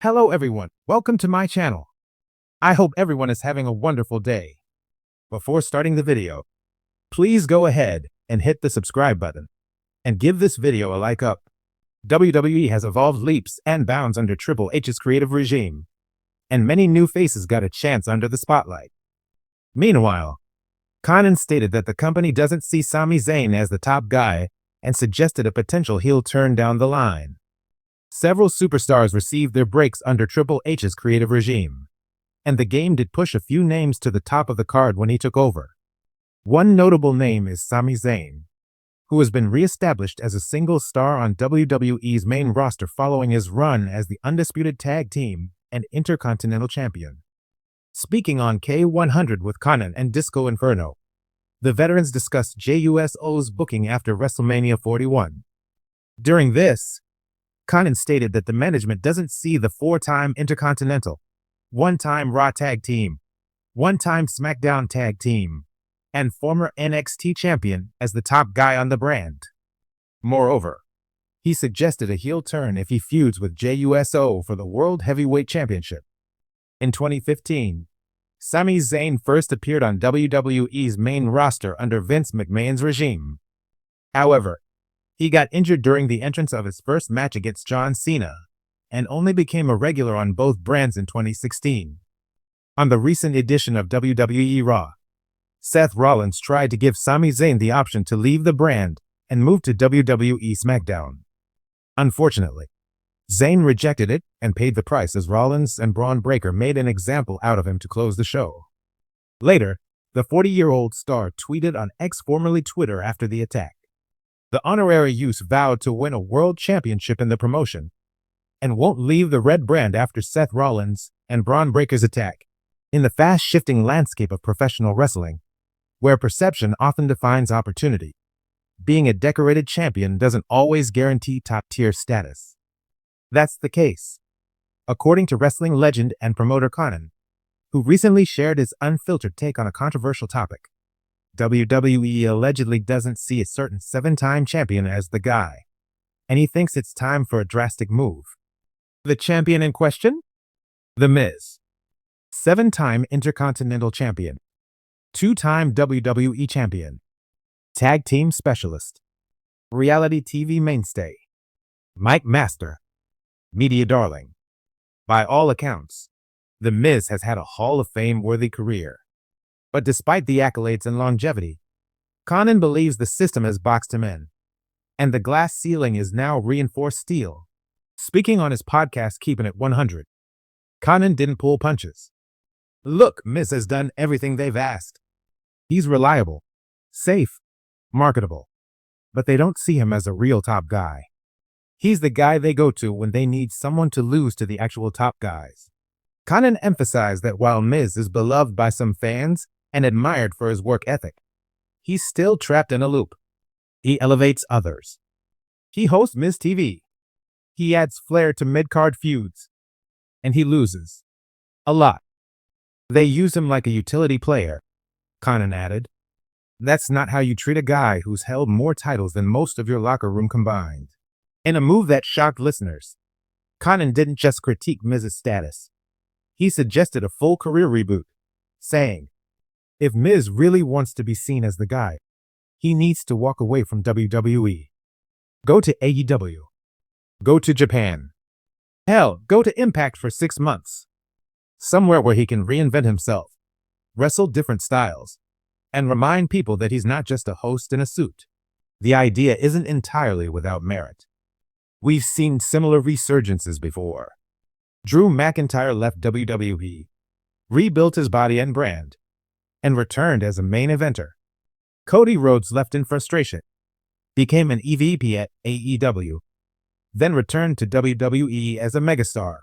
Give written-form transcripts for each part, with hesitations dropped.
Hello everyone, welcome to my channel. I hope everyone is having a wonderful day. Before starting the video, please go ahead and hit the subscribe button and give this video a like up. WWE has evolved leaps and bounds under Triple H's creative regime, and many new faces got a chance under the spotlight. Meanwhile, Konnan stated that the company doesn't see Sami Zayn as the top guy and suggested a potential heel turn down the line. Several superstars received their breaks under Triple H's creative regime, and the game did push a few names to the top of the card when he took over. One notable name is Sami Zayn, who has been re-established as a single star on WWE's main roster following his run as the undisputed tag team and intercontinental champion. Speaking on K100 with Konnan and Disco Inferno, the veterans discussed JUSO's booking after WrestleMania 41. During this, Konnan stated that the management doesn't see the four-time Intercontinental, one-time Raw Tag Team, one-time SmackDown Tag Team, and former NXT champion as the top guy on the brand. Moreover, he suggested a heel turn if he feuds with JUSO for the World Heavyweight Championship. In 2015, Sami Zayn first appeared on WWE's main roster under Vince McMahon's regime. However, he got injured during the entrance of his first match against John Cena, and only became a regular on both brands in 2016. On the recent edition of WWE Raw, Seth Rollins tried to give Sami Zayn the option to leave the brand and move to WWE SmackDown. Unfortunately, Zayn rejected it and paid the price as Rollins and Braun Breaker made an example out of him to close the show. Later, the 40-year-old star tweeted on X, formerly Twitter, after the attack. The honorary youth vowed to win a world championship in the promotion and won't leave the red brand after Seth Rollins and Braun Breaker's attack. In the fast-shifting landscape of professional wrestling, where perception often defines opportunity, being a decorated champion doesn't always guarantee top-tier status. That's the case, according to wrestling legend and promoter Konnan, who recently shared his unfiltered take on a controversial topic. WWE allegedly doesn't see a certain seven-time champion as the guy, and he thinks it's time for a drastic move. The champion in question? The Miz. Seven-time Intercontinental Champion, two-time WWE Champion, Tag Team Specialist, Reality TV Mainstay, Mic Master, Media Darling. By all accounts, The Miz has had a Hall of Fame-worthy career. But despite the accolades and longevity, Konnan believes the system has boxed him in, and the glass ceiling is now reinforced steel. Speaking on his podcast Keeping It 100, Konnan didn't pull punches. Look, Miz has done everything they've asked. He's reliable, safe, marketable, but they don't see him as a real top guy. He's the guy they go to when they need someone to lose to the actual top guys. Konnan emphasized that while Miz is beloved by some fans and admired for his work ethic, he's still trapped in a loop. He elevates others. He hosts Miz TV. He adds flair to mid-card feuds. And he loses. A lot. They use him like a utility player, Konnan added. That's not how you treat a guy who's held more titles than most of your locker room combined. In a move that shocked listeners, Konnan didn't just critique Miz's status. He suggested a full career reboot, saying, if Miz really wants to be seen as the guy, he needs to walk away from WWE. Go to AEW. Go to Japan. Hell, go to Impact for 6 months. Somewhere where he can reinvent himself, wrestle different styles, and remind people that he's not just a host in a suit. The idea isn't entirely without merit. We've seen similar resurgences before. Drew McIntyre left WWE, rebuilt his body and brand, and returned as a main eventer. Cody Rhodes left in frustration, became an EVP at AEW, then returned to WWE as a megastar.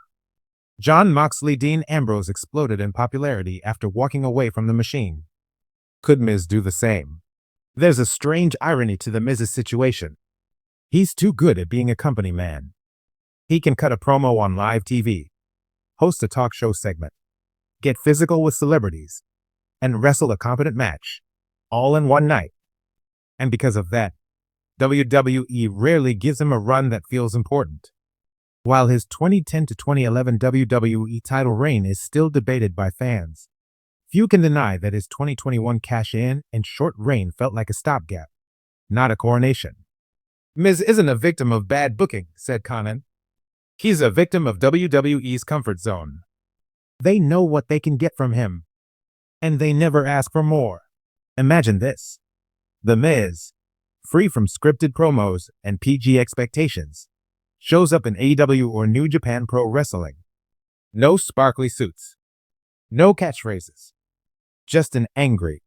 Jon Moxley Dean Ambrose exploded in popularity after walking away from the machine. Could Miz do the same? There's a strange irony to the Miz's situation. He's too good at being a company man. He can cut a promo on live TV, host a talk show segment, get physical with celebrities, and wrestle a competent match, all in one night. And because of that, WWE rarely gives him a run that feels important. While his 2010 to 2011 WWE title reign is still debated by fans, few can deny that his 2021 cash-in and short reign felt like a stopgap, not a coronation. Miz isn't a victim of bad booking, said Konnan. He's a victim of WWE's comfort zone. They know what they can get from him, and they never ask for more. Imagine this. The Miz, free from scripted promos and PG expectations, shows up in AEW or New Japan Pro Wrestling. No sparkly suits. No catchphrases. Just an angry,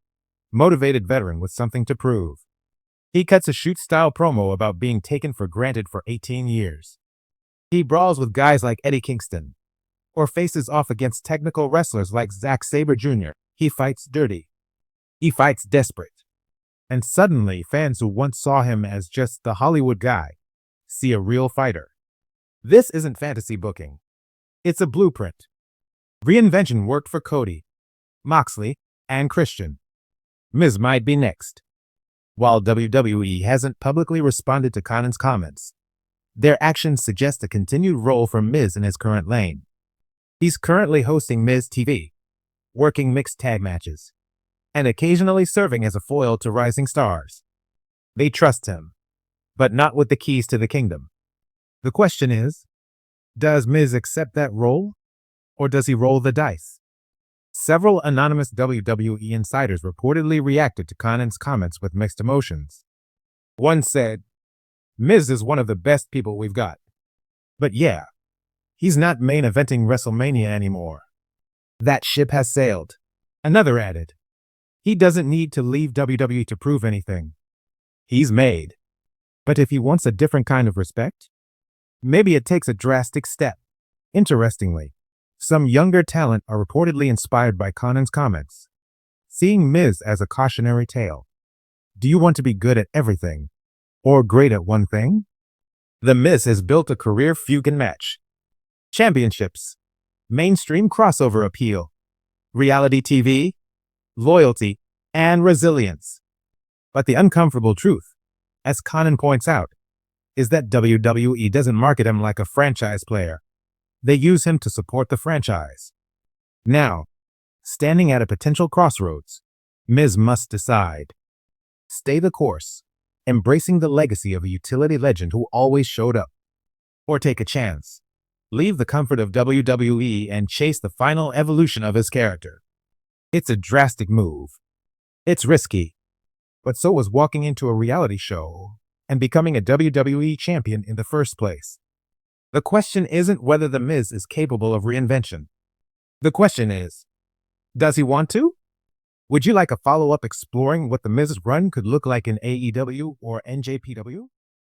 motivated veteran with something to prove. He cuts a shoot-style promo about being taken for granted for 18 years. He brawls with guys like Eddie Kingston, or faces off against technical wrestlers like Zack Sabre Jr. He fights dirty. He fights desperate. And suddenly, fans who once saw him as just the Hollywood guy see a real fighter. This isn't fantasy booking. It's a blueprint. Reinvention worked for Cody, Moxley, and Christian. Miz might be next. While WWE hasn't publicly responded to Konnan's comments, their actions suggest a continued role for Miz in his current lane. He's currently hosting Miz TV, working mixed tag matches, and occasionally serving as a foil to rising stars. They trust him, but not with the keys to the kingdom. The question is, does Miz accept that role, or does he roll the dice? Several anonymous WWE insiders reportedly reacted to Konnan's comments with mixed emotions. One said, Miz is one of the best people we've got. But yeah, he's not main eventing WrestleMania anymore. That ship has sailed. Another added, he doesn't need to leave WWE to prove anything. He's made. But if he wants a different kind of respect, maybe it takes a drastic step. Interestingly, some younger talent are reportedly inspired by Konnan's comments, seeing Miz as a cautionary tale. Do you want to be good at everything, or great at one thing? The Miz has built a career few can match. Championships, mainstream crossover appeal, reality TV, loyalty, and resilience. But the uncomfortable truth, as Konnan points out, is that WWE doesn't market him like a franchise player. They use him to support the franchise. Now, standing at a potential crossroads, Miz must decide. Stay the course, embracing the legacy of a utility legend who always showed up. Or take a chance, leave the comfort of WWE and chase the final evolution of his character. It's a drastic move. It's risky. But so was walking into a reality show and becoming a WWE champion in the first place. The question isn't whether The Miz is capable of reinvention. The question is, does he want to? Would you like a follow-up exploring what The Miz's run could look like in AEW or NJPW?